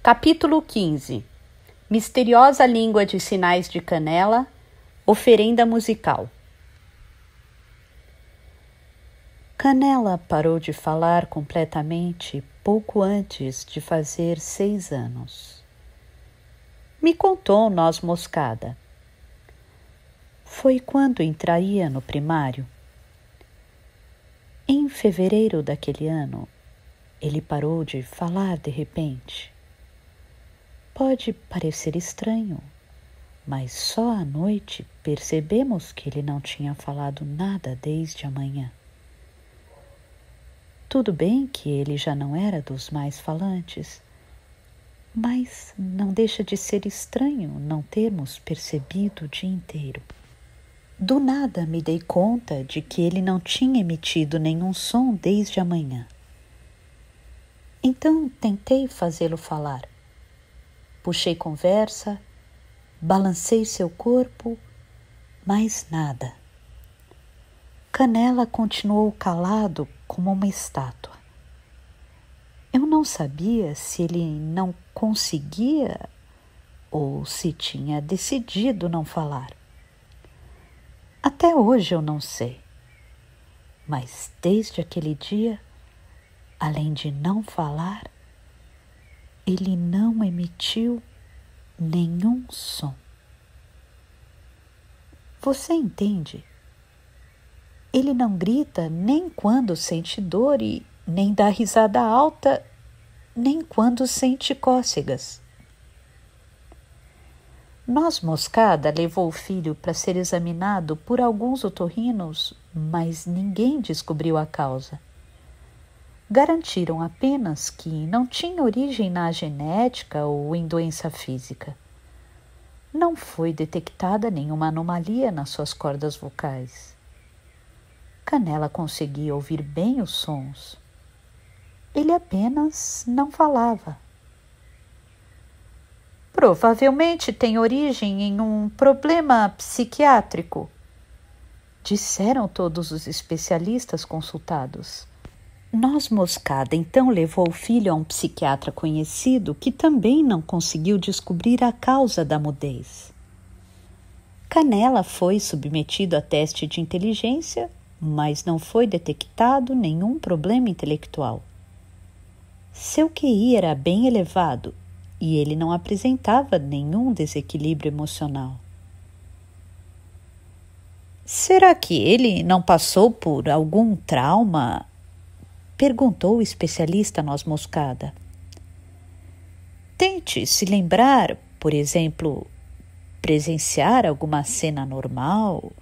Capítulo 15. Misteriosa língua de sinais de Canela, oferenda musical. Canela parou de falar completamente pouco antes de fazer 6 anos. Me contou noz moscada. Foi quando entraria no primário. Em fevereiro daquele ano, ele parou de falar de repente. Pode parecer estranho, mas só à noite percebemos que ele não tinha falado nada desde a manhã. Tudo bem que ele já não era dos mais falantes, mas não deixa de ser estranho não termos percebido o dia inteiro. Do nada me dei conta de que ele não tinha emitido nenhum som desde a manhã. Então tentei fazê-lo falar. Puxei conversa, balancei seu corpo, mas nada. Canela continuou calado como uma estátua. Eu não sabia se ele não conseguia ou se tinha decidido não falar. Até hoje eu não sei. Mas desde aquele dia, além de não falar, ele não emitiu nenhum som. Você entende? Ele não grita nem quando sente dor e nem dá risada alta, nem quando sente cócegas. Noz Moscada levou o filho para ser examinado por alguns otorrinos, mas ninguém descobriu a causa. Garantiram apenas que não tinha origem na genética ou em doença física. Não foi detectada nenhuma anomalia nas suas cordas vocais. Canela conseguia ouvir bem os sons. Ele apenas não falava. Provavelmente tem origem em um problema psiquiátrico, disseram todos os especialistas consultados. Noz Moscada então levou o filho a um psiquiatra conhecido que também não conseguiu descobrir a causa da mudez. Canela foi submetido a teste de inteligência, mas não foi detectado nenhum problema intelectual. Seu QI era bem elevado e ele não apresentava nenhum desequilíbrio emocional. Será que ele não passou por algum trauma? Perguntou o especialista Noz Moscada. Tente se lembrar, por exemplo, presenciar alguma cena normal,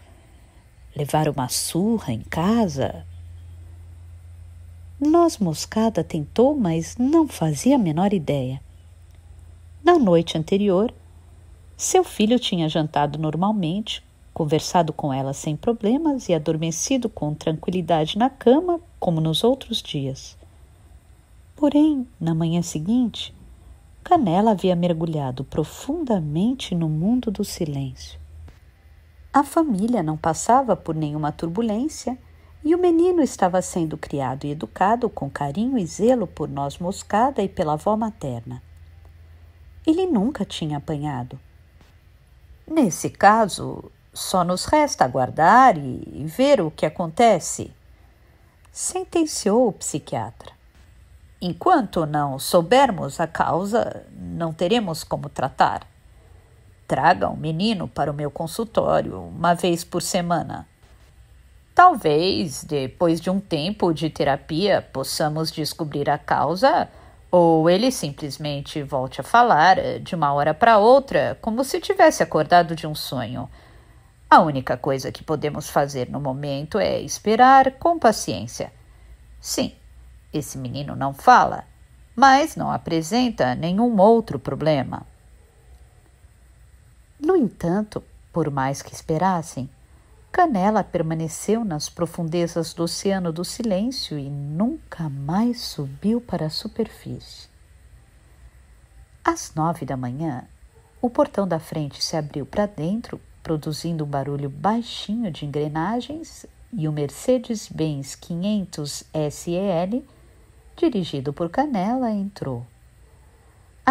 levar uma surra em casa. Noz Moscada tentou, mas não fazia a menor ideia. Na noite anterior, seu filho tinha jantado normalmente, conversado com ela sem problemas e adormecido com tranquilidade na cama, como nos outros dias. Porém, na manhã seguinte, Canela havia mergulhado profundamente no mundo do silêncio. A família não passava por nenhuma turbulência e o menino estava sendo criado e educado com carinho e zelo por Noz Moscada e pela avó materna. Ele nunca tinha apanhado. Nesse caso, só nos resta aguardar e ver o que acontece, sentenciou o psiquiatra. Enquanto não soubermos a causa, não teremos como tratar. Traga o menino para o meu consultório uma vez por semana. Talvez, depois de um tempo de terapia, possamos descobrir a causa, ou ele simplesmente volte a falar de uma hora para outra, como se tivesse acordado de um sonho. A única coisa que podemos fazer no momento é esperar com paciência. Sim, esse menino não fala, mas não apresenta nenhum outro problema. No entanto, por mais que esperassem, Canela permaneceu nas profundezas do oceano do silêncio e nunca mais subiu para a superfície. Às 9 da manhã, o portão da frente se abriu para dentro, produzindo um barulho baixinho de engrenagens, e o Mercedes-Benz 500 SEL, dirigido por Canela, entrou.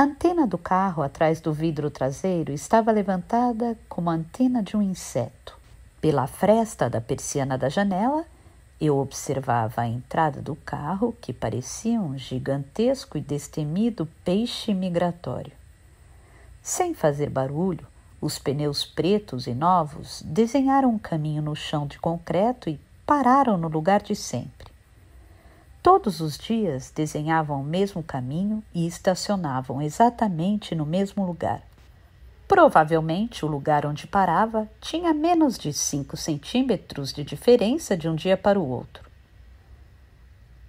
A antena do carro atrás do vidro traseiro estava levantada como a antena de um inseto. Pela fresta da persiana da janela, eu observava a entrada do carro, que parecia um gigantesco e destemido peixe migratório. Sem fazer barulho, os pneus pretos e novos desenharam um caminho no chão de concreto e pararam no lugar de sempre. Todos os dias desenhavam o mesmo caminho e estacionavam exatamente no mesmo lugar. Provavelmente o lugar onde parava tinha menos de 5 centímetros de diferença de um dia para o outro.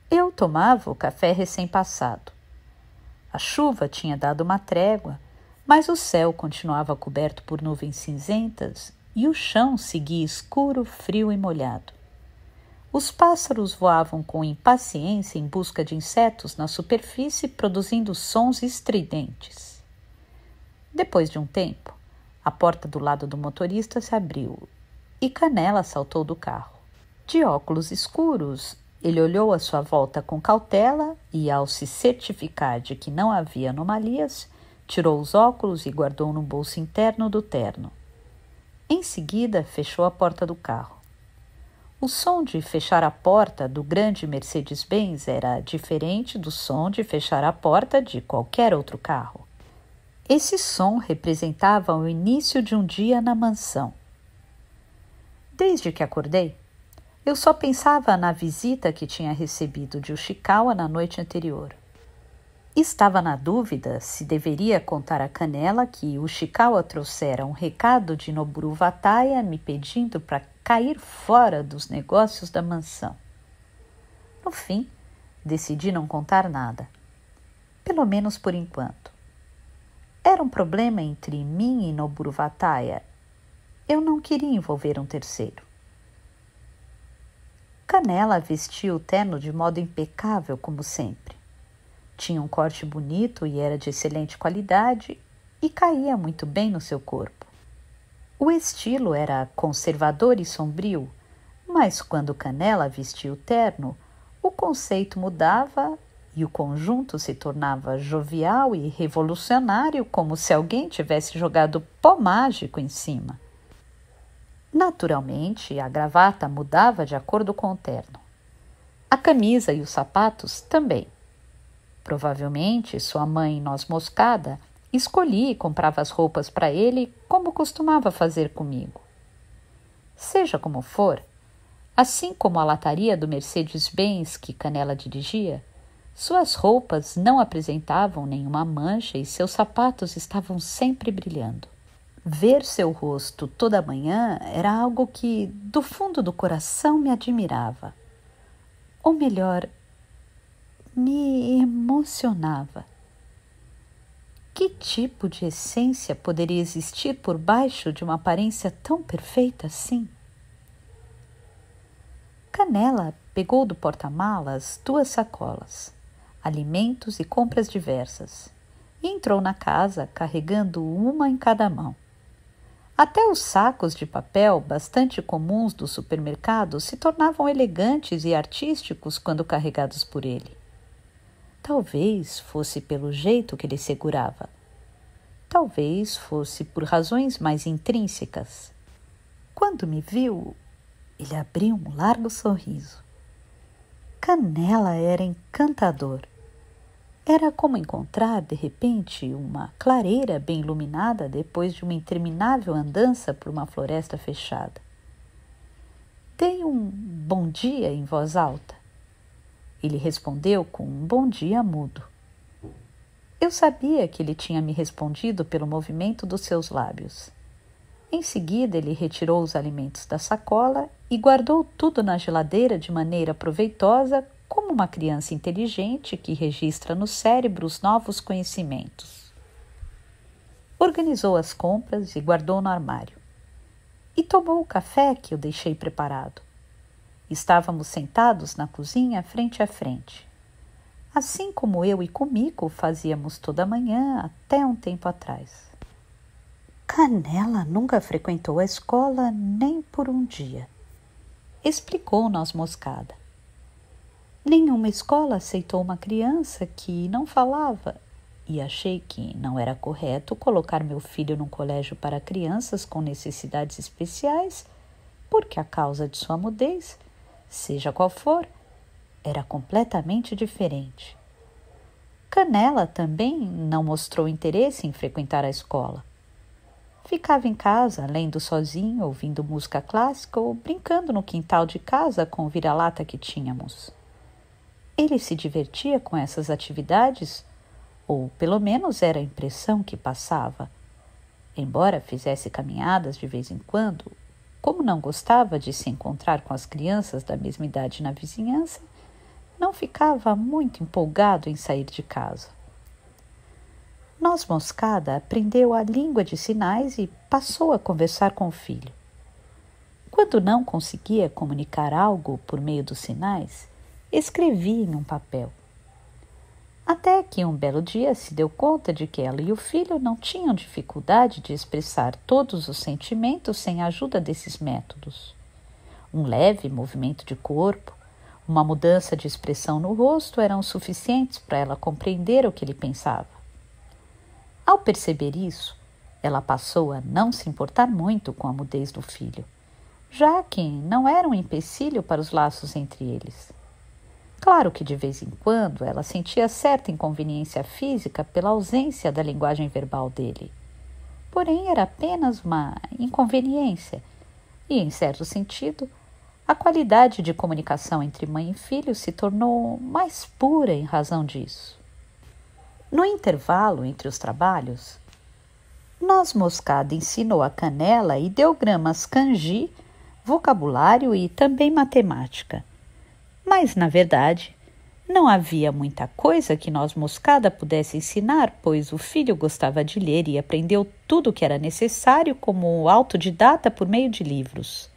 Eu tomava o café recém-passado. A chuva tinha dado uma trégua, mas o céu continuava coberto por nuvens cinzentas e o chão seguia escuro, frio e molhado. Os pássaros voavam com impaciência em busca de insetos na superfície, produzindo sons estridentes. Depois de um tempo, a porta do lado do motorista se abriu e Canela saltou do carro. De óculos escuros, ele olhou à sua volta com cautela e, ao se certificar de que não havia anomalias, tirou os óculos e guardou no bolso interno do terno. Em seguida, fechou a porta do carro. O som de fechar a porta do grande Mercedes-Benz era diferente do som de fechar a porta de qualquer outro carro. Esse som representava o início de um dia na mansão. Desde que acordei, eu só pensava na visita que tinha recebido de Ushikawa na noite anterior. Estava na dúvida se deveria contar a Canela que Ushikawa trouxera um recado de Noburu Vataya me pedindo para cair fora dos negócios da mansão. No fim, decidi não contar nada, pelo menos por enquanto. Era um problema entre mim e Noburu Vataya. Eu não queria envolver um terceiro. Canela vestia o terno de modo impecável, como sempre. Tinha um corte bonito e era de excelente qualidade e caía muito bem no seu corpo. O estilo era conservador e sombrio, mas quando Canela vestia o terno, o conceito mudava e o conjunto se tornava jovial e revolucionário, como se alguém tivesse jogado pó mágico em cima. Naturalmente, a gravata mudava de acordo com o terno. A camisa e os sapatos também. Provavelmente, sua mãe, noz moscada, escolhia e comprava as roupas para ele como costumava fazer comigo. Seja como for, assim como a lataria do Mercedes-Benz que Canela dirigia, suas roupas não apresentavam nenhuma mancha e seus sapatos estavam sempre brilhando. Ver seu rosto toda manhã era algo que, do fundo do coração, me admirava. Ou melhor, me emocionava. Que tipo de essência poderia existir por baixo de uma aparência tão perfeita assim? Canela pegou do porta-malas 2 sacolas, alimentos e compras diversas, e entrou na casa carregando uma em cada mão. Até os sacos de papel, bastante comuns do supermercado, se tornavam elegantes e artísticos quando carregados por ele. Talvez fosse pelo jeito que ele segurava. Talvez fosse por razões mais intrínsecas. Quando me viu, ele abriu um largo sorriso. Canela era encantador. Era como encontrar, de repente, uma clareira bem iluminada depois de uma interminável andança por uma floresta fechada. Dei um bom dia em voz alta. Ele respondeu com um bom dia mudo. Eu sabia que ele tinha me respondido pelo movimento dos seus lábios. Em seguida, ele retirou os alimentos da sacola e guardou tudo na geladeira de maneira proveitosa, como uma criança inteligente que registra no cérebro os novos conhecimentos. Organizou as compras e guardou no armário. E tomou o café que eu deixei preparado. Estávamos sentados na cozinha frente a frente. Assim como eu e Kumiko fazíamos toda manhã até um tempo atrás. Canela nunca frequentou a escola nem por um dia, explicou noz moscada. Nenhuma escola aceitou uma criança que não falava e achei que não era correto colocar meu filho num colégio para crianças com necessidades especiais, porque a causa de sua mudez, seja qual for, era completamente diferente. Canela também não mostrou interesse em frequentar a escola. Ficava em casa, lendo sozinho, ouvindo música clássica ou brincando no quintal de casa com o vira-lata que tínhamos. Ele se divertia com essas atividades, ou pelo menos era a impressão que passava. Embora fizesse caminhadas de vez em quando, como não gostava de se encontrar com as crianças da mesma idade na vizinhança, não ficava muito empolgado em sair de casa. Noz Moscada aprendeu a língua de sinais e passou a conversar com o filho. Quando não conseguia comunicar algo por meio dos sinais, escrevia em um papel. Até que um belo dia se deu conta de que ela e o filho não tinham dificuldade de expressar todos os sentimentos sem a ajuda desses métodos. Um leve movimento de corpo, uma mudança de expressão no rosto eram suficientes para ela compreender o que ele pensava. Ao perceber isso, ela passou a não se importar muito com a mudez do filho, já que não era um empecilho para os laços entre eles. Claro que de vez em quando ela sentia certa inconveniência física pela ausência da linguagem verbal dele. Porém, era apenas uma inconveniência e, em certo sentido, a qualidade de comunicação entre mãe e filho se tornou mais pura em razão disso. No intervalo entre os trabalhos, Noz Moscada ensinou a Canela ideogramas kanji, vocabulário e também matemática. Mas, na verdade, não havia muita coisa que Noz Moscada pudesse ensinar, pois o filho gostava de ler e aprendeu tudo o que era necessário como autodidata por meio de livros.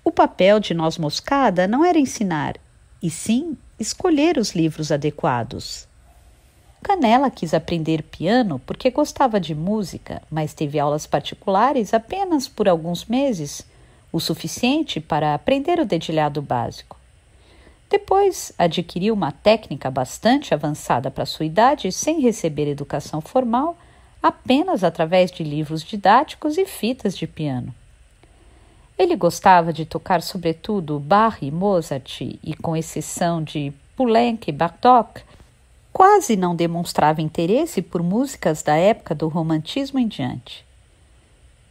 O papel de Noz Moscada não era ensinar, e sim escolher os livros adequados. Canela quis aprender piano porque gostava de música, mas teve aulas particulares apenas por alguns meses, o suficiente para aprender o dedilhado básico. Depois, adquiriu uma técnica bastante avançada para sua idade sem receber educação formal, apenas através de livros didáticos e fitas de piano. Ele gostava de tocar sobretudo Bach e Mozart e, com exceção de Poulenc e Bartók, quase não demonstrava interesse por músicas da época do romantismo em diante.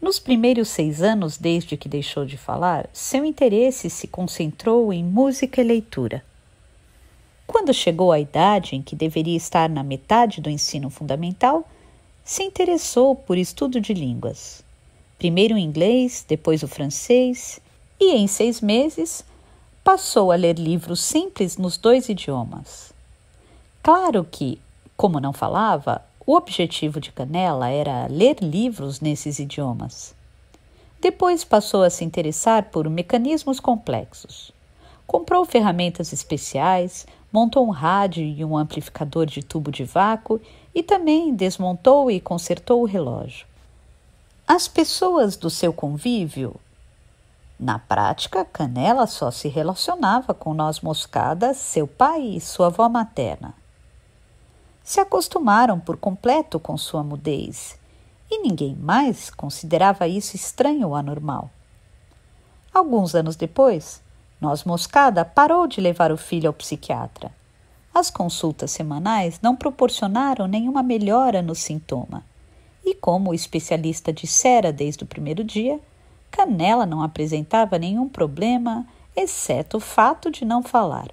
Nos primeiros 6 anos desde que deixou de falar, seu interesse se concentrou em música e leitura. Quando chegou à idade em que deveria estar na metade do ensino fundamental, se interessou por estudo de línguas. Primeiro o inglês, depois o francês, e em 6 meses passou a ler livros simples nos 2 idiomas. Claro que, como não falava, o objetivo de Canela era ler livros nesses idiomas. Depois passou a se interessar por mecanismos complexos. Comprou ferramentas especiais, montou um rádio e um amplificador de tubo de vácuo e também desmontou e consertou o relógio. As pessoas do seu convívio. Na prática, Canela só se relacionava com Noz Moscada, seu pai e sua avó materna. Se acostumaram por completo com sua mudez e ninguém mais considerava isso estranho ou anormal. Alguns anos depois, Noz Moscada parou de levar o filho ao psiquiatra. As consultas semanais não proporcionaram nenhuma melhora no sintoma. E como o especialista dissera desde o primeiro dia, Canela não apresentava nenhum problema, exceto o fato de não falar.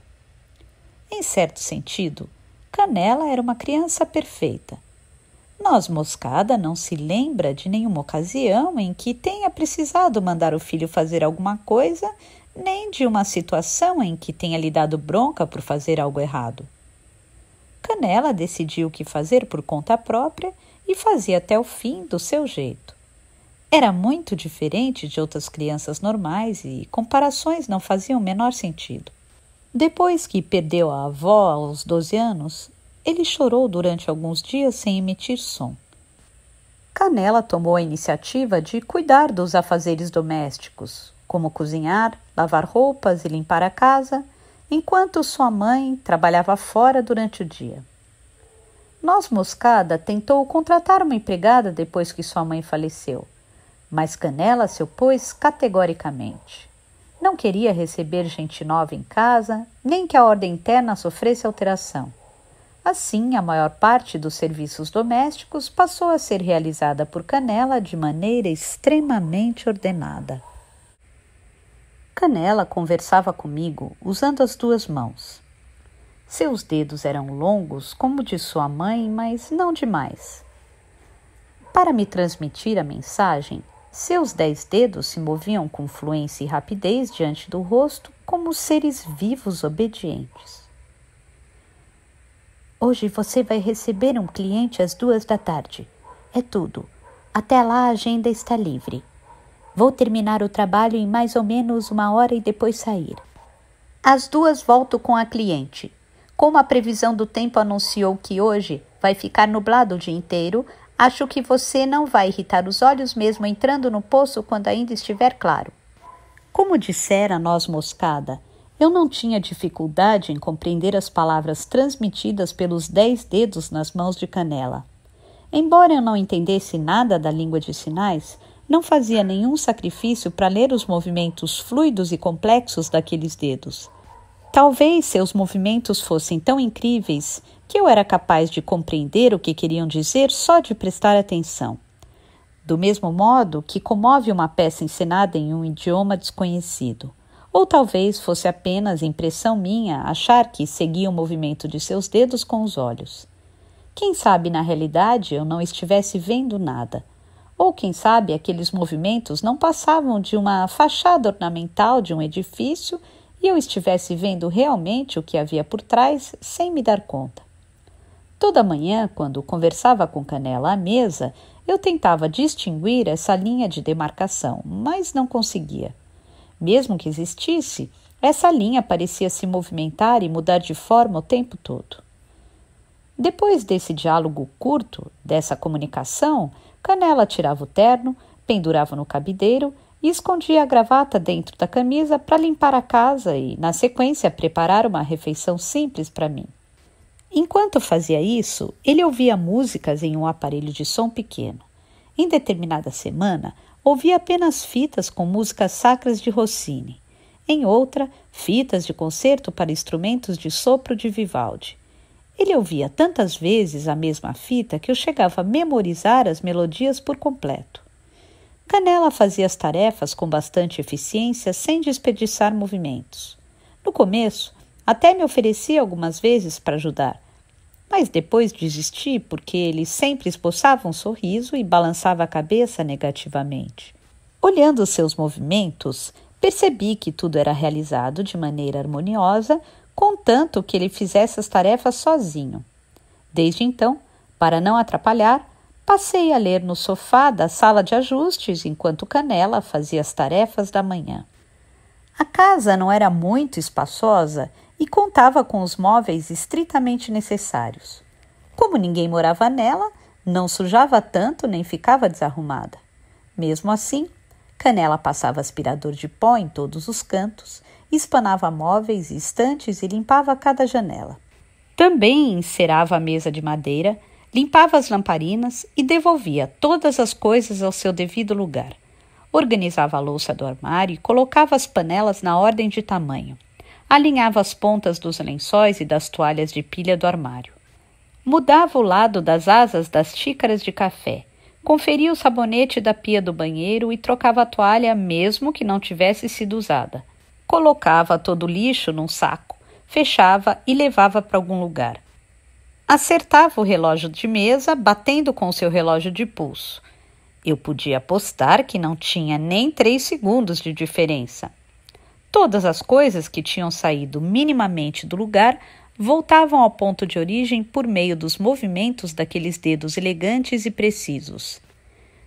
Em certo sentido, Canela era uma criança perfeita. Noz Moscada não se lembra de nenhuma ocasião em que tenha precisado mandar o filho fazer alguma coisa, nem de uma situação em que tenha lhe dado bronca por fazer algo errado. Canela decidiu o que fazer por conta própria e fazia até o fim do seu jeito. Era muito diferente de outras crianças normais e comparações não faziam o menor sentido. Depois que perdeu a avó aos 12 anos, ele chorou durante alguns dias sem emitir som. Canela tomou a iniciativa de cuidar dos afazeres domésticos, como cozinhar, lavar roupas e limpar a casa, enquanto sua mãe trabalhava fora durante o dia. Noz Moscada tentou contratar uma empregada depois que sua mãe faleceu, mas Canela se opôs categoricamente. Não queria receber gente nova em casa, nem que a ordem interna sofresse alteração. Assim, a maior parte dos serviços domésticos passou a ser realizada por Canela de maneira extremamente ordenada. Canela conversava comigo usando as duas mãos. Seus dedos eram longos, como de sua mãe, mas não demais. Para me transmitir a mensagem, seus 10 dedos se moviam com fluência e rapidez diante do rosto, como seres vivos obedientes. Hoje você vai receber um cliente às 2 da tarde. É tudo. Até lá a agenda está livre. Vou terminar o trabalho em mais ou menos 1 hora e depois sair. Às 2 volto com a cliente. Como a previsão do tempo anunciou que hoje vai ficar nublado o dia inteiro, acho que você não vai irritar os olhos mesmo entrando no poço quando ainda estiver claro. Como dissera Noz Moscada, eu não tinha dificuldade em compreender as palavras transmitidas pelos 10 dedos nas mãos de Canela. Embora eu não entendesse nada da língua de sinais, não fazia nenhum sacrifício para ler os movimentos fluidos e complexos daqueles dedos. Talvez seus movimentos fossem tão incríveis que eu era capaz de compreender o que queriam dizer só de prestar atenção. Do mesmo modo que comove uma peça encenada em um idioma desconhecido. Ou talvez fosse apenas impressão minha achar que seguia o movimento de seus dedos com os olhos. Quem sabe, na realidade, eu não estivesse vendo nada. Ou quem sabe, aqueles movimentos não passavam de uma fachada ornamental de um edifício e eu estivesse vendo realmente o que havia por trás sem me dar conta. Toda manhã, quando conversava com Canela à mesa, eu tentava distinguir essa linha de demarcação, mas não conseguia. Mesmo que existisse, essa linha parecia se movimentar e mudar de forma o tempo todo. Depois desse diálogo curto, dessa comunicação, Canela tirava o terno, pendurava no cabideiro e escondia a gravata dentro da camisa para limpar a casa e, na sequência, preparar uma refeição simples para mim. Enquanto fazia isso, ele ouvia músicas em um aparelho de som pequeno. Em determinada semana, ouvia apenas fitas com músicas sacras de Rossini. Em outra, fitas de concerto para instrumentos de sopro de Vivaldi. Ele ouvia tantas vezes a mesma fita que eu chegava a memorizar as melodias por completo. Canela fazia as tarefas com bastante eficiência sem desperdiçar movimentos. No começo, até me oferecia algumas vezes para ajudar, mas depois desisti porque ele sempre esboçava um sorriso e balançava a cabeça negativamente. Olhando seus movimentos, percebi que tudo era realizado de maneira harmoniosa, contanto que ele fizesse as tarefas sozinho. Desde então, para não atrapalhar, passei a ler no sofá da sala de ajustes enquanto Canela fazia as tarefas da manhã. A casa não era muito espaçosa e contava com os móveis estritamente necessários. Como ninguém morava nela, não sujava tanto nem ficava desarrumada. Mesmo assim, Canela passava aspirador de pó em todos os cantos, espanava móveis e estantes e limpava cada janela. Também encerava a mesa de madeira, limpava as lamparinas e devolvia todas as coisas ao seu devido lugar. Organizava a louça do armário e colocava as panelas na ordem de tamanho. Alinhava as pontas dos lençóis e das toalhas de pilha do armário. Mudava o lado das asas das xícaras de café. Conferia o sabonete da pia do banheiro e trocava a toalha mesmo que não tivesse sido usada. Colocava todo o lixo num saco, fechava e levava para algum lugar. Acertava o relógio de mesa, batendo com seu relógio de pulso. Eu podia apostar que não tinha nem 3 segundos de diferença. Todas as coisas que tinham saído minimamente do lugar voltavam ao ponto de origem por meio dos movimentos daqueles dedos elegantes e precisos.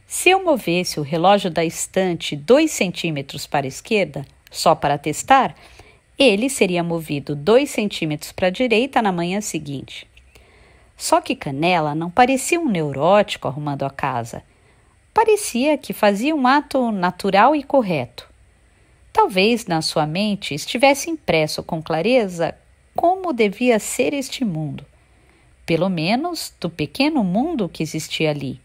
Se eu movesse o relógio da estante 2 centímetros para a esquerda, só para testar, ele seria movido 2 centímetros para a direita na manhã seguinte. Só que Canela não parecia um neurótico arrumando a casa. Parecia que fazia um ato natural e correto. Talvez na sua mente estivesse impresso com clareza como devia ser este mundo. pelo menos do pequeno mundo que existia ali,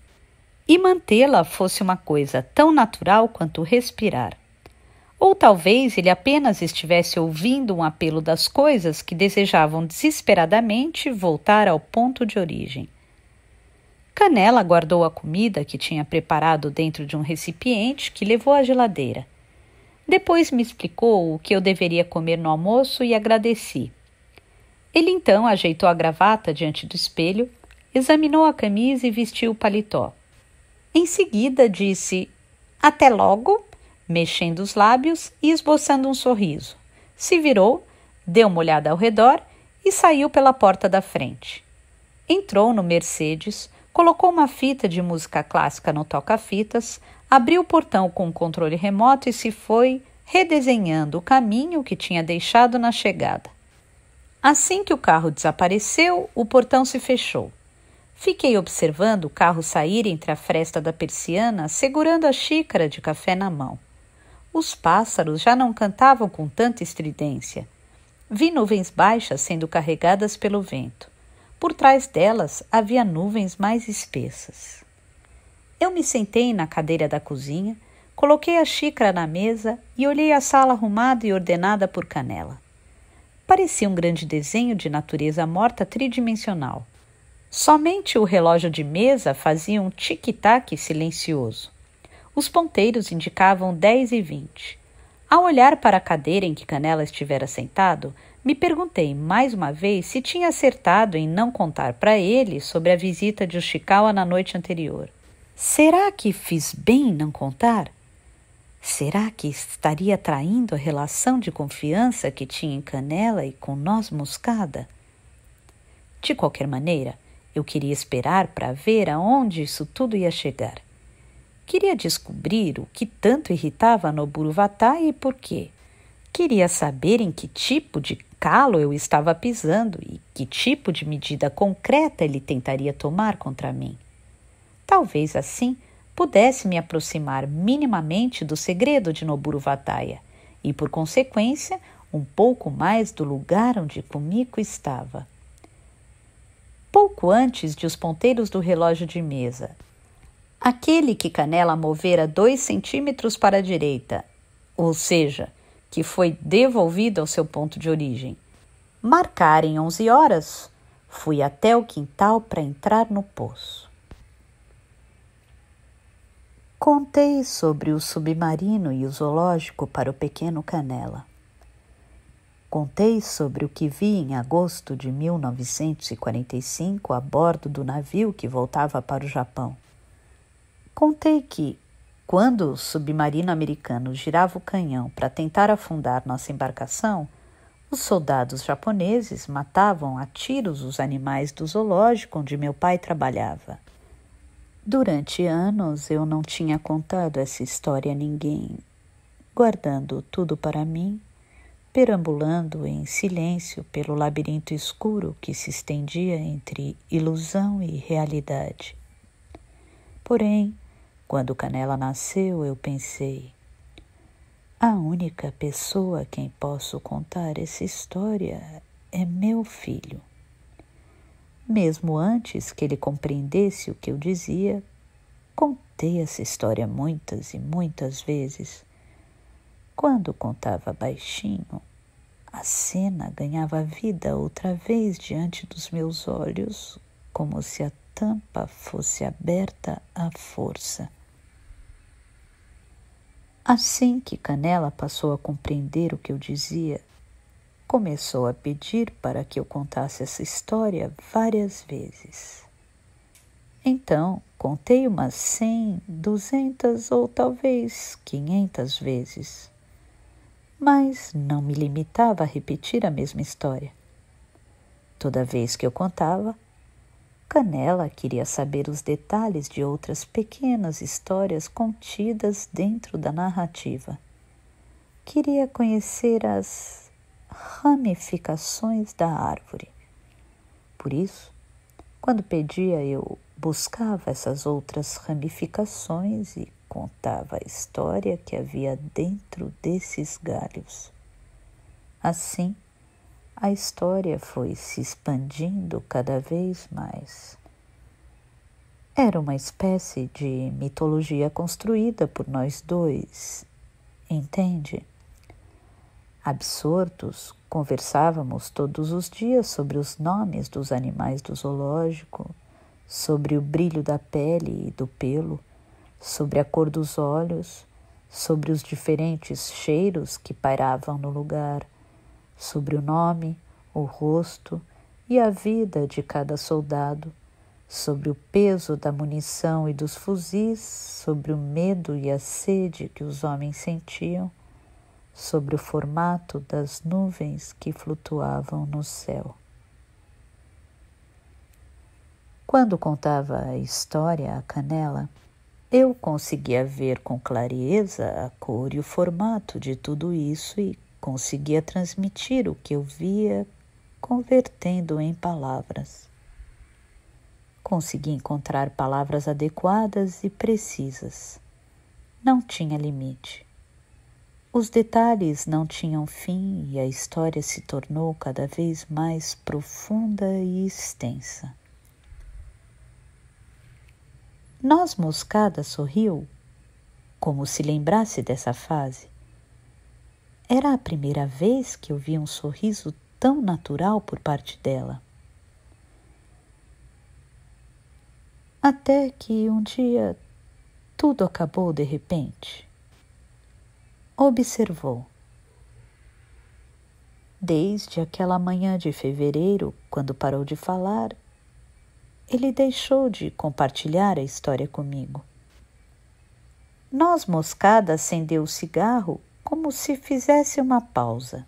e mantê-la fosse uma coisa tão natural quanto respirar. Ou talvez ele apenas estivesse ouvindo um apelo das coisas que desejavam desesperadamente voltar ao ponto de origem. Canela guardou a comida que tinha preparado dentro de um recipiente que levou à geladeira. Depois me explicou o que eu deveria comer no almoço e agradeci. Ele então ajeitou a gravata diante do espelho, examinou a camisa e vestiu o paletó. Em seguida disse "Até logo", mexendo os lábios e esboçando um sorriso. Se virou, deu uma olhada ao redor e saiu pela porta da frente. Entrou no Mercedes, colocou uma fita de música clássica no toca-fitas, abriu o portão com o controle remoto e se foi, redesenhando o caminho que tinha deixado na chegada. Assim que o carro desapareceu, o portão se fechou. Fiquei observando o carro sair entre a fresta da persiana, segurando a xícara de café na mão. Os pássaros já não cantavam com tanta estridência. Vi nuvens baixas sendo carregadas pelo vento. Por trás delas havia nuvens mais espessas. Eu me sentei na cadeira da cozinha, coloquei a xícara na mesa e olhei a sala arrumada e ordenada por Canela. Parecia um grande desenho de natureza morta tridimensional. Somente o relógio de mesa fazia um tic-tac silencioso. Os ponteiros indicavam 10h20. Ao olhar para a cadeira em que Canela estivera sentado, me perguntei mais uma vez se tinha acertado em não contar para ele sobre a visita de Ushikawa na noite anterior. Será que fiz bem em não contar? Será que estaria traindo a relação de confiança que tinha em Canela e com noz moscada? De qualquer maneira, eu queria esperar para ver aonde isso tudo ia chegar. Queria descobrir o que tanto irritava Noburo Watai e por quê. Queria saber em que tipo de calo eu estava pisando e que tipo de medida concreta ele tentaria tomar contra mim. Talvez assim pudesse me aproximar minimamente do segredo de Noburo Watai e, por consequência, um pouco mais do lugar onde Kumiko estava. Pouco antes de os ponteiros do relógio de mesa, aquele que Canela movera 2 centímetros para a direita, ou seja, que foi devolvido ao seu ponto de origem, marcarem 11 horas, fui até o quintal para entrar no poço. Contei sobre o submarino e o zoológico para o pequeno Canela. Contei sobre o que vi em agosto de 1945 a bordo do navio que voltava para o Japão. Contei que, quando o submarino americano girava o canhão para tentar afundar nossa embarcação, os soldados japoneses matavam a tiros os animais do zoológico onde meu pai trabalhava. Durante anos eu não tinha contado essa história a ninguém, guardando tudo para mim, perambulando em silêncio pelo labirinto escuro que se estendia entre ilusão e realidade. Porém, quando Canela nasceu, eu pensei, a única pessoa a quem posso contar essa história é meu filho. Mesmo antes que ele compreendesse o que eu dizia, contei essa história muitas e muitas vezes. Quando contava baixinho, a cena ganhava vida outra vez diante dos meus olhos, como se a tampa fosse aberta à força. Assim que Canela passou a compreender o que eu dizia, começou a pedir para que eu contasse essa história várias vezes. Então, contei umas 100, 200 ou talvez 500 vezes. Mas não me limitava a repetir a mesma história. Toda vez que eu contava, Canela queria saber os detalhes de outras pequenas histórias contidas dentro da narrativa. Queria conhecer as ramificações da árvore. Por isso, quando pedia, eu buscava essas outras ramificações e contava a história que havia dentro desses galhos. Assim, a história foi se expandindo cada vez mais. Era uma espécie de mitologia construída por nós dois, entende? Absortos, conversávamos todos os dias sobre os nomes dos animais do zoológico, sobre o brilho da pele e do pelo, sobre a cor dos olhos, sobre os diferentes cheiros que pairavam no lugar, sobre o nome, o rosto e a vida de cada soldado, sobre o peso da munição e dos fuzis, sobre o medo e a sede que os homens sentiam, sobre o formato das nuvens que flutuavam no céu. Quando contava a história à Canela, eu conseguia ver com clareza a cor e o formato de tudo isso e conseguia transmitir o que eu via, convertendo em palavras. Consegui encontrar palavras adequadas e precisas. Não tinha limite. Os detalhes não tinham fim e a história se tornou cada vez mais profunda e extensa. Noz Moscada sorriu, como se lembrasse dessa fase. Era a primeira vez que eu via um sorriso tão natural por parte dela. Até que um dia tudo acabou de repente. Observou. Desde aquela manhã de fevereiro, quando parou de falar, ele deixou de compartilhar a história comigo. Noz Moscada acendeu o cigarro como se fizesse uma pausa.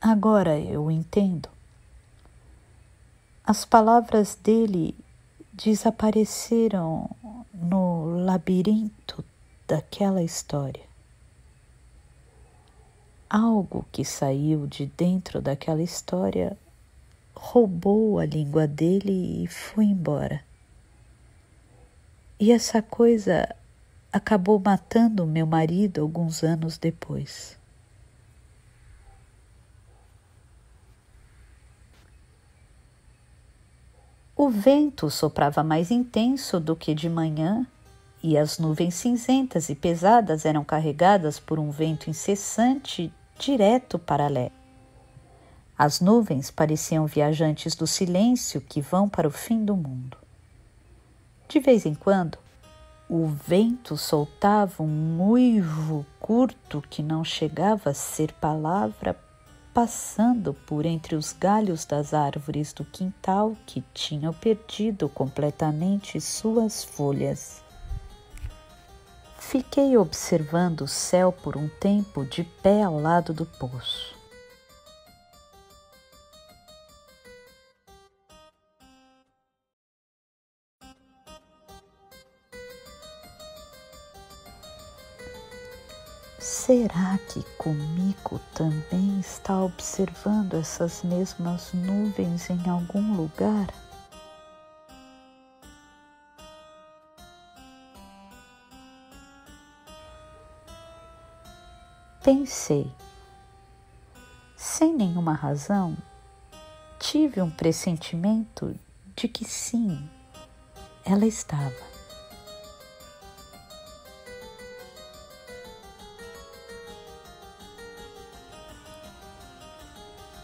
Agora eu entendo. As palavras dele desapareceram no labirinto daquela história. Algo que saiu de dentro daquela história roubou a língua dele e foi embora. E essa coisa acabou matando meu marido alguns anos depois. O vento soprava mais intenso do que de manhã e as nuvens cinzentas e pesadas eram carregadas por um vento incessante direto para leste. As nuvens pareciam viajantes do silêncio que vão para o fim do mundo. De vez em quando, o vento soltava um uivo curto que não chegava a ser palavra, passando por entre os galhos das árvores do quintal que tinham perdido completamente suas folhas. Fiquei observando o céu por um tempo de pé ao lado do poço. Será que Kumiko também está observando essas mesmas nuvens em algum lugar? Pensei. Sem nenhuma razão, tive um pressentimento de que sim, ela estava.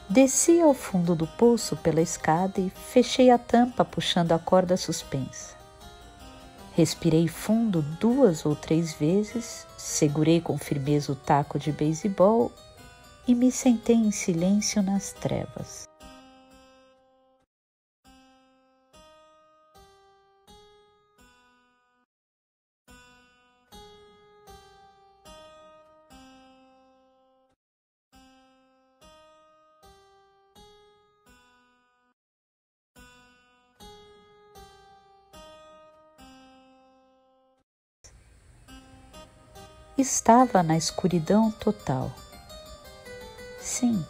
Desci ao fundo do poço pela escada e fechei a tampa puxando a corda suspensa. Respirei fundo 2 ou 3 vezes, segurei com firmeza o taco de beisebol e me sentei em silêncio nas trevas. Estava na escuridão total. Sim,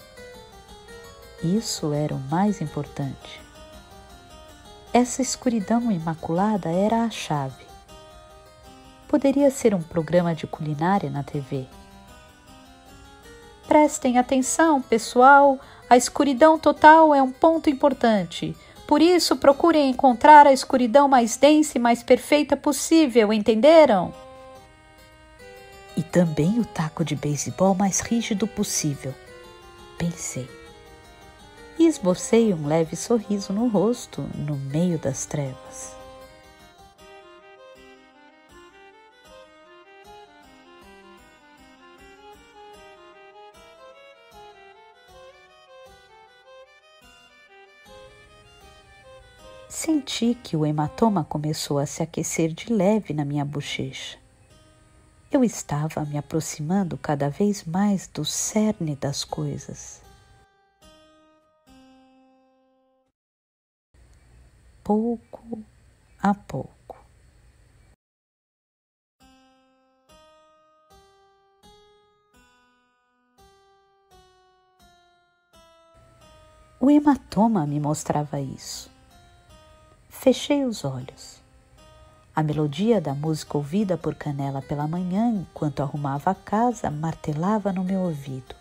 isso era o mais importante. Essa escuridão imaculada era a chave. Poderia ser um programa de culinária na TV. Prestem atenção, pessoal, a escuridão total é um ponto importante. Por isso, procurem encontrar a escuridão mais densa e mais perfeita possível, entenderam? E também o taco de beisebol mais rígido possível, pensei. E esbocei um leve sorriso no rosto, no meio das trevas. Senti que o hematoma começou a se aquecer de leve na minha bochecha. Eu estava me aproximando cada vez mais do cerne das coisas. Pouco a pouco. O hematoma me mostrava isso. Fechei os olhos. A melodia da música ouvida por Canela pela manhã, enquanto arrumava a casa, martelava no meu ouvido.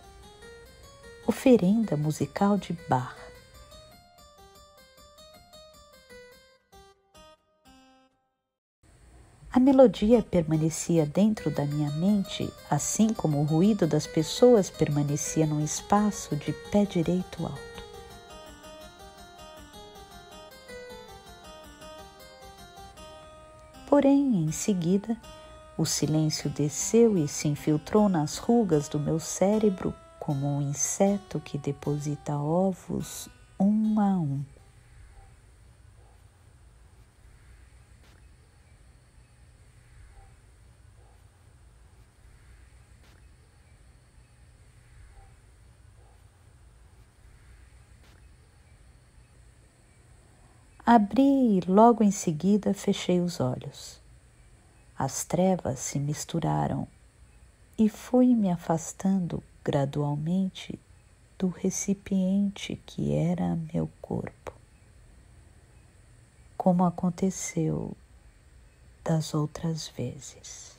Oferenda musical de Bach. A melodia permanecia dentro da minha mente, assim como o ruído das pessoas permanecia num espaço de pé direito alto. Porém, em seguida, o silêncio desceu e se infiltrou nas rugas do meu cérebro como um inseto que deposita ovos um a um. Abri e logo em seguida fechei os olhos. As trevas se misturaram e fui me afastando gradualmente do recipiente que era meu corpo, como aconteceu das outras vezes.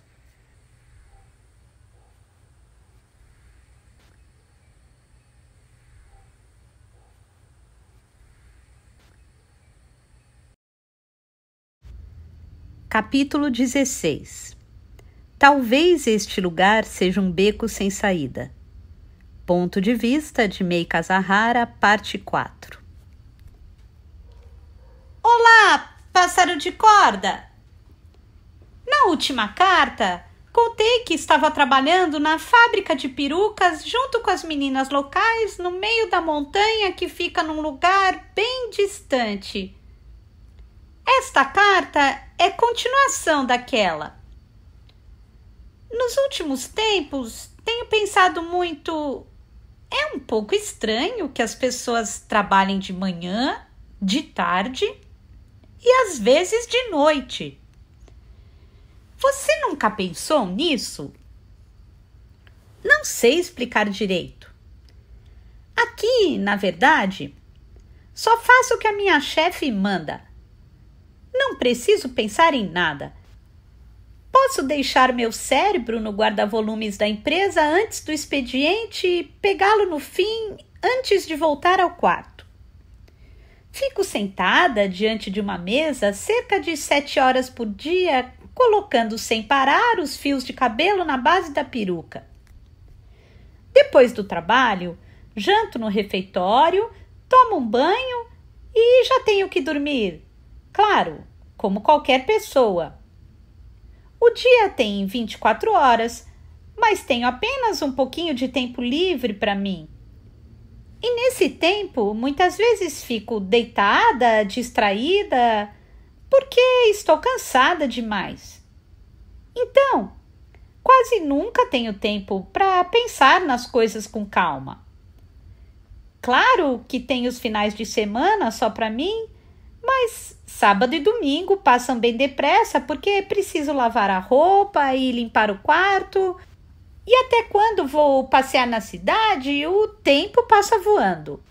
Capítulo 16. Talvez este lugar seja um beco sem saída. Ponto de vista de Mei Kazahara, parte 4. Olá, pássaro de corda! Na última carta, contei que estava trabalhando na fábrica de perucas junto com as meninas locais no meio da montanha que fica num lugar bem distante. Esta carta é continuação daquela. Nos últimos tempos, tenho pensado muito. É um pouco estranho que as pessoas trabalhem de manhã, de tarde e às vezes de noite. Você nunca pensou nisso? Não sei explicar direito. Aqui, na verdade, só faço o que a minha chefe manda. Não preciso pensar em nada. Posso deixar meu cérebro no guarda-volumes da empresa antes do expediente e pegá-lo no fim antes de voltar ao quarto. Fico sentada diante de uma mesa cerca de 7 horas por dia, colocando sem parar os fios de cabelo na base da peruca. Depois do trabalho, janto no refeitório, tomo um banho e já tenho que dormir. Claro, como qualquer pessoa. O dia tem 24 horas, mas tenho apenas um pouquinho de tempo livre para mim. E nesse tempo, muitas vezes fico deitada, distraída, porque estou cansada demais. Então, quase nunca tenho tempo para pensar nas coisas com calma. Claro que tenho os finais de semana só para mim, mas sábado e domingo passam bem depressa porque é preciso lavar a roupa e limpar o quarto. E até quando vou passear na cidade, o tempo passa voando.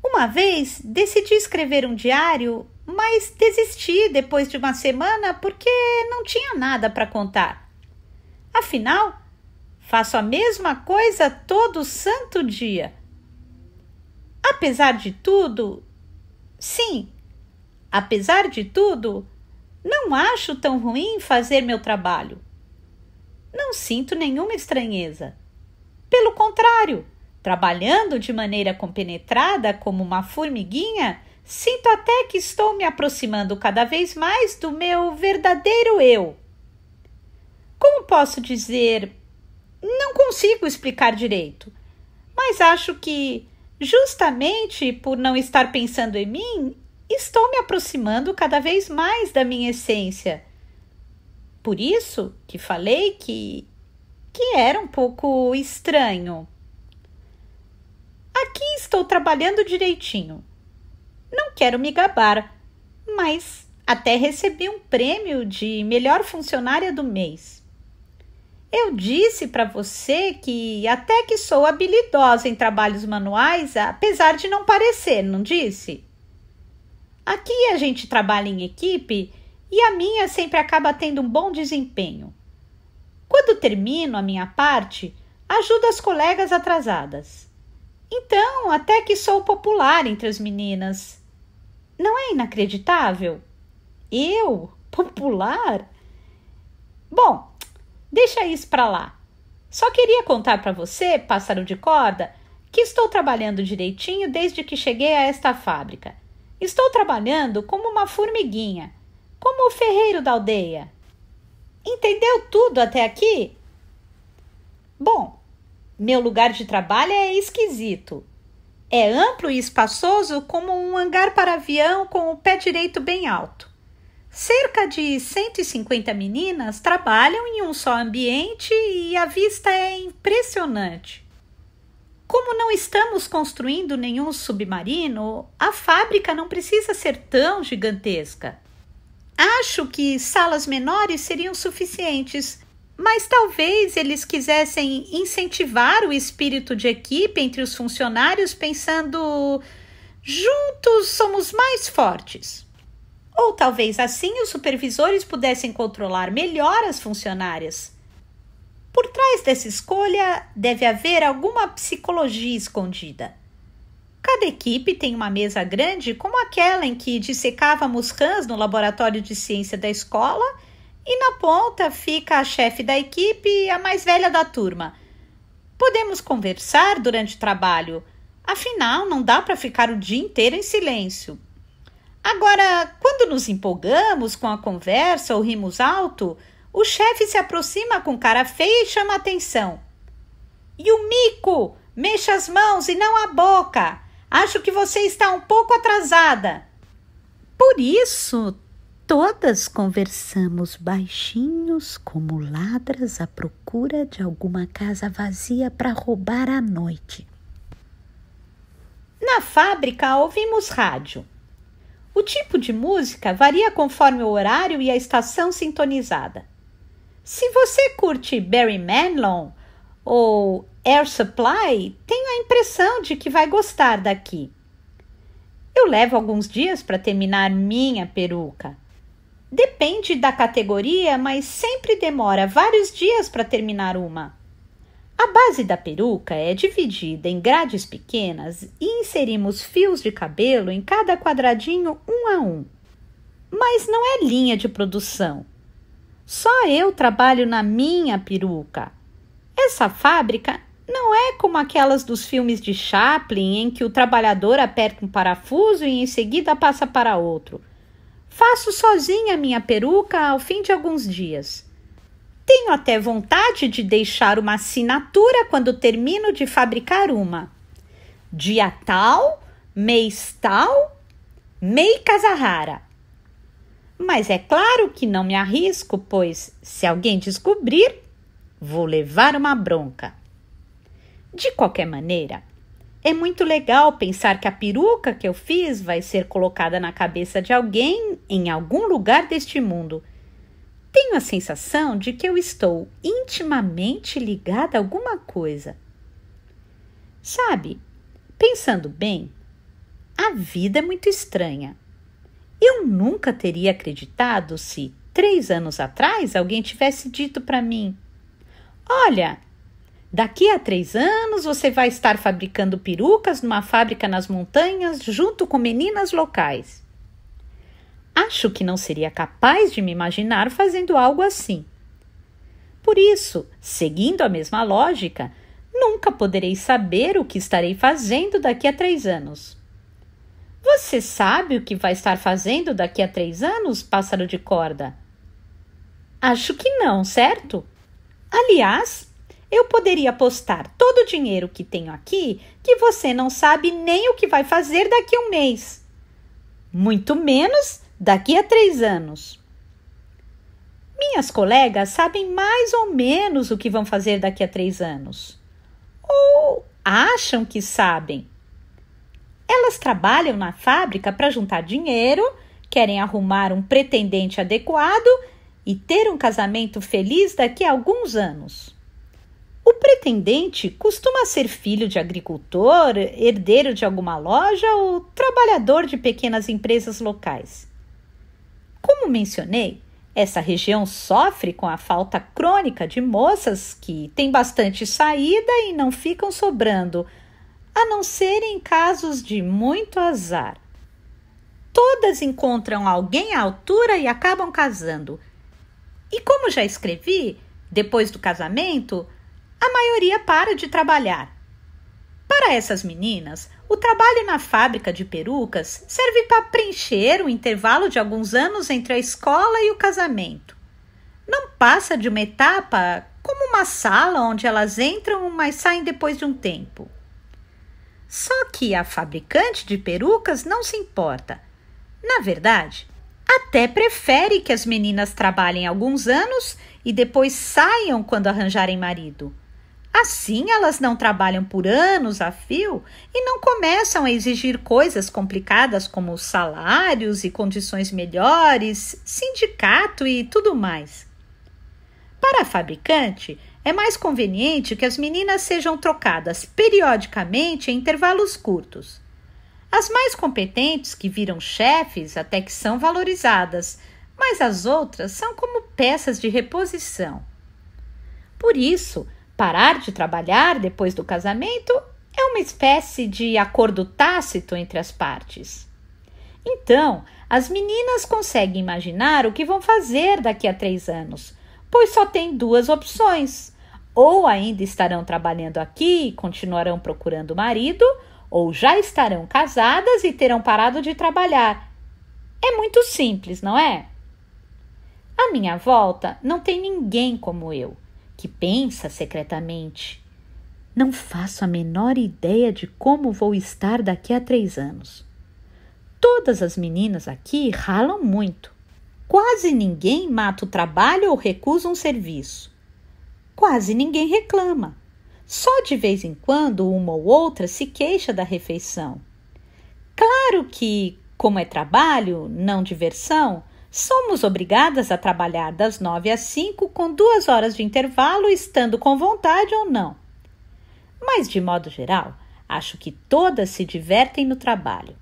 Uma vez decidi escrever um diário mas desisti depois de uma semana porque não tinha nada para contar. Afinal, faço a mesma coisa todo santo dia. Apesar de tudo, apesar de tudo, não acho tão ruim fazer meu trabalho. Não sinto nenhuma estranheza. Pelo contrário, trabalhando de maneira compenetrada como uma formiguinha, sinto até que estou me aproximando cada vez mais do meu verdadeiro eu. Como posso dizer? Não consigo explicar direito, mas acho que, justamente por não estar pensando em mim, estou me aproximando cada vez mais da minha essência. Por isso que falei que era um pouco estranho. Aqui estou trabalhando direitinho. Não quero me gabar, mas até recebi um prêmio de melhor funcionária do mês. Eu disse para você que até que sou habilidosa em trabalhos manuais, apesar de não parecer, não disse? Aqui a gente trabalha em equipe e a minha sempre acaba tendo um bom desempenho. Quando termino a minha parte, ajudo as colegas atrasadas. Então, até que sou popular entre as meninas. Não é inacreditável? Eu? Popular? Bom, deixa isso para lá. Só queria contar para você, pássaro de corda, que estou trabalhando direitinho desde que cheguei a esta fábrica. Estou trabalhando como uma formiguinha, como o ferreiro da aldeia. Entendeu tudo até aqui? Bom, meu lugar de trabalho é esquisito. É amplo e espaçoso como um hangar para avião com o pé direito bem alto. Cerca de 150 meninas trabalham em um só ambiente e a vista é impressionante. Como não estamos construindo nenhum submarino, a fábrica não precisa ser tão gigantesca. Acho que salas menores seriam suficientes, mas talvez eles quisessem incentivar o espírito de equipe entre os funcionários pensando: juntos somos mais fortes. Ou talvez assim os supervisores pudessem controlar melhor as funcionárias. Por trás dessa escolha deve haver alguma psicologia escondida. Cada equipe tem uma mesa grande como aquela em que dissecávamos rãs no laboratório de ciência da escola e na ponta fica a chefe da equipe e a mais velha da turma. Podemos conversar durante o trabalho, afinal não dá para ficar o dia inteiro em silêncio. Agora, quando nos empolgamos com a conversa ou rimos alto, o chefe se aproxima com cara feia e chama a atenção. Yumiko, mexa as mãos e não a boca. Acho que você está um pouco atrasada. Por isso, todas conversamos baixinhos como ladras à procura de alguma casa vazia para roubar à noite. Na fábrica, ouvimos rádio. O tipo de música varia conforme o horário e a estação sintonizada. Se você curte Barry Manilow ou Air Supply, tenho a impressão de que vai gostar daqui. Eu levo alguns dias para terminar minha peruca. Depende da categoria, mas sempre demora vários dias para terminar uma. A base da peruca é dividida em grades pequenas e inserimos fios de cabelo em cada quadradinho um a um. Mas não é linha de produção. Só eu trabalho na minha peruca. Essa fábrica não é como aquelas dos filmes de Chaplin em que o trabalhador aperta um parafuso e em seguida passa para outro. Faço sozinha a minha peruca ao fim de alguns dias. Tenho até vontade de deixar uma assinatura quando termino de fabricar uma. Dia tal, mês tal, Mei Kazahara. Mas é claro que não me arrisco, pois, se alguém descobrir, vou levar uma bronca. De qualquer maneira, é muito legal pensar que a peruca que eu fiz vai ser colocada na cabeça de alguém em algum lugar deste mundo. Tenho a sensação de que eu estou intimamente ligada a alguma coisa. Sabe, pensando bem, a vida é muito estranha. Eu nunca teria acreditado se, 3 anos atrás, alguém tivesse dito para mim: olha, daqui a 3 anos você vai estar fabricando perucas numa fábrica nas montanhas junto com meninas locais. Acho que não seria capaz de me imaginar fazendo algo assim. Por isso, seguindo a mesma lógica, nunca poderei saber o que estarei fazendo daqui a 3 anos. Você sabe o que vai estar fazendo daqui a 3 anos, pássaro de corda? Acho que não, certo? Aliás, eu poderia apostar todo o dinheiro que tenho aqui que você não sabe nem o que vai fazer daqui a 1 mês. Muito menos daqui a 3 anos. Minhas colegas sabem mais ou menos o que vão fazer daqui a 3 anos. Ou acham que sabem. Elas trabalham na fábrica para juntar dinheiro, querem arrumar um pretendente adequado e ter um casamento feliz daqui a alguns anos. O pretendente costuma ser filho de agricultor, herdeiro de alguma loja ou trabalhador de pequenas empresas locais. Como mencionei, essa região sofre com a falta crônica de moças que têm bastante saída e não ficam sobrando, a não ser em casos de muito azar. Todas encontram alguém à altura e acabam casando. E como já escrevi, depois do casamento, a maioria para de trabalhar. Para essas meninas, o trabalho na fábrica de perucas serve para preencher o intervalo de alguns anos entre a escola e o casamento. Não passa de uma etapa como uma sala onde elas entram, mas saem depois de um tempo. Só que a fabricante de perucas não se importa. Na verdade, até prefere que as meninas trabalhem alguns anos e depois saiam quando arranjarem marido. Assim, elas não trabalham por anos a fio e não começam a exigir coisas complicadas como salários e condições melhores, sindicato e tudo mais. Para a fabricante, é mais conveniente que as meninas sejam trocadas periodicamente em intervalos curtos. As mais competentes que viram chefes até que são valorizadas, mas as outras são como peças de reposição. Por isso, parar de trabalhar depois do casamento é uma espécie de acordo tácito entre as partes. Então, as meninas conseguem imaginar o que vão fazer daqui a 3 anos, pois só tem 2 opções. Ou ainda estarão trabalhando aqui e continuarão procurando marido, ou já estarão casadas e terão parado de trabalhar. É muito simples, não é? À minha volta não tem ninguém como eu, que pensa secretamente: não faço a menor ideia de como vou estar daqui a 3 anos. Todas as meninas aqui ralam muito. Quase ninguém mata o trabalho ou recusa um serviço. Quase ninguém reclama. Só de vez em quando uma ou outra se queixa da refeição. Claro que, como é trabalho, não diversão, somos obrigadas a trabalhar das 9 às 5 com 2 horas de intervalo, estando com vontade ou não. Mas, de modo geral, acho que todas se divertem no trabalho.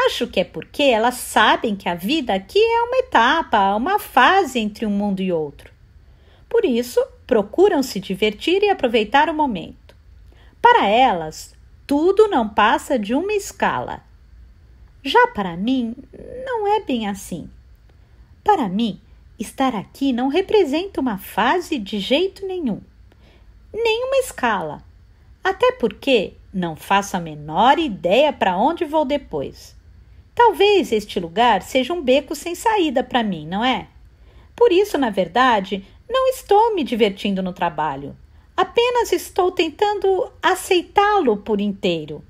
Acho que é porque elas sabem que a vida aqui é uma etapa, uma fase entre um mundo e outro. Por isso, procuram se divertir e aproveitar o momento. Para elas, tudo não passa de uma escala. Já para mim, não é bem assim. Para mim, estar aqui não representa uma fase de jeito nenhum, nem uma escala. Até porque não faço a menor ideia para onde vou depois. Talvez este lugar seja um beco sem saída para mim, não é? Por isso, na verdade, não estou me divertindo no trabalho. Apenas estou tentando aceitá-lo por inteiro.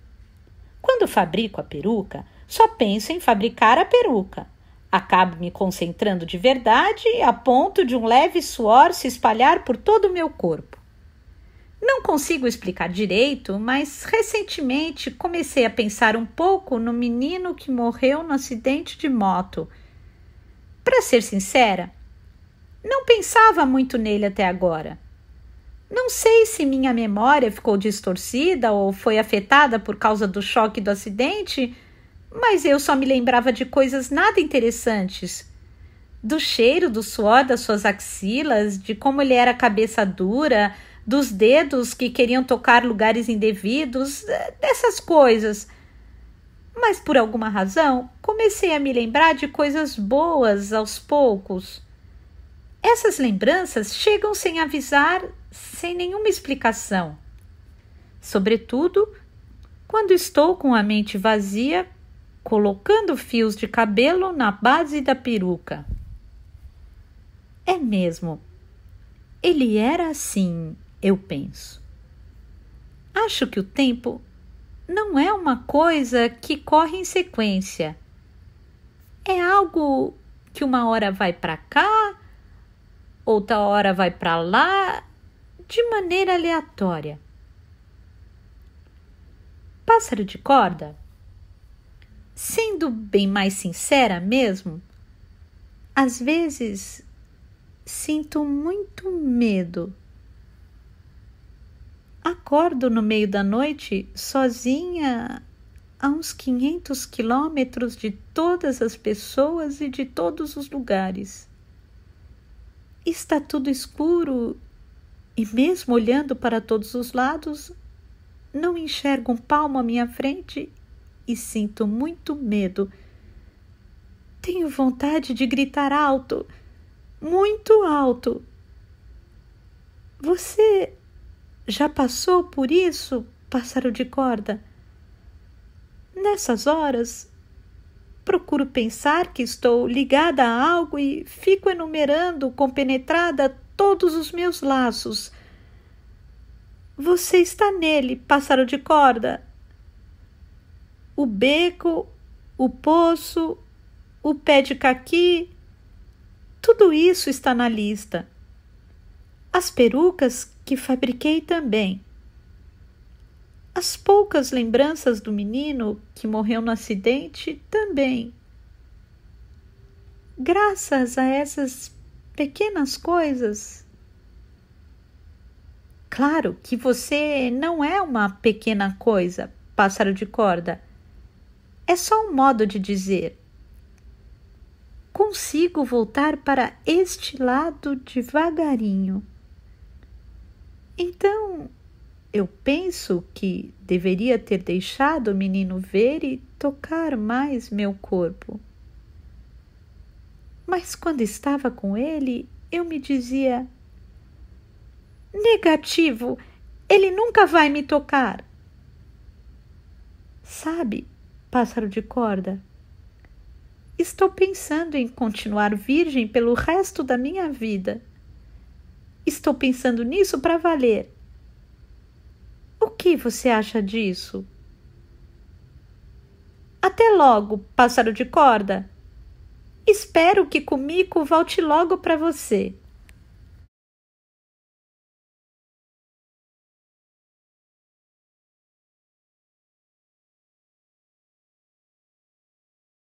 Quando fabrico a peruca, só penso em fabricar a peruca. Acabo me concentrando de verdade a ponto de um leve suor se espalhar por todo o meu corpo. Não consigo explicar direito, mas recentemente comecei a pensar um pouco no menino que morreu no acidente de moto. Para ser sincera, não pensava muito nele até agora. Não sei se minha memória ficou distorcida ou foi afetada por causa do choque do acidente, mas eu só me lembrava de coisas nada interessantes. Do cheiro do suor das suas axilas, de como ele era cabeça dura, dos dedos que queriam tocar lugares indevidos, dessas coisas. Mas por alguma razão, comecei a me lembrar de coisas boas aos poucos. Essas lembranças chegam sem avisar, sem nenhuma explicação. Sobretudo, quando estou com a mente vazia, colocando fios de cabelo na base da peruca. É mesmo. Ele era assim, eu penso. Acho que o tempo não é uma coisa que corre em sequência. É algo que uma hora vai para cá, outra hora vai para lá, de maneira aleatória. Pássaro de corda? Sendo bem mais sincera mesmo, às vezes sinto muito medo. Acordo no meio da noite, sozinha, a uns 500 quilômetros de todas as pessoas e de todos os lugares. Está tudo escuro e, mesmo olhando para todos os lados, não enxergo um palmo à minha frente e sinto muito medo. Tenho vontade de gritar alto, muito alto. Você já passou por isso, pássaro de corda? Nessas horas, procuro pensar que estou ligada a algo e fico enumerando compenetrada todos os meus laços. Você está nele, pássaro de corda. O beco, o poço, o pé de caqui, tudo isso está na lista. As perucas que fabriquei também. As poucas lembranças do menino que morreu no acidente também. Graças a essas pequenas coisas. Claro que você não é uma pequena coisa, pássaro de corda. É só um modo de dizer. Consigo voltar para este lado devagarinho. Então, eu penso que deveria ter deixado o menino ver e tocar mais meu corpo. Mas quando estava com ele, eu me dizia: negativo, ele nunca vai me tocar. Sabe, pássaro de corda, estou pensando em continuar virgem pelo resto da minha vida. Estou pensando nisso para valer. O que você acha disso? Até logo, pássaro de corda. Espero que Kumiko volte logo para você.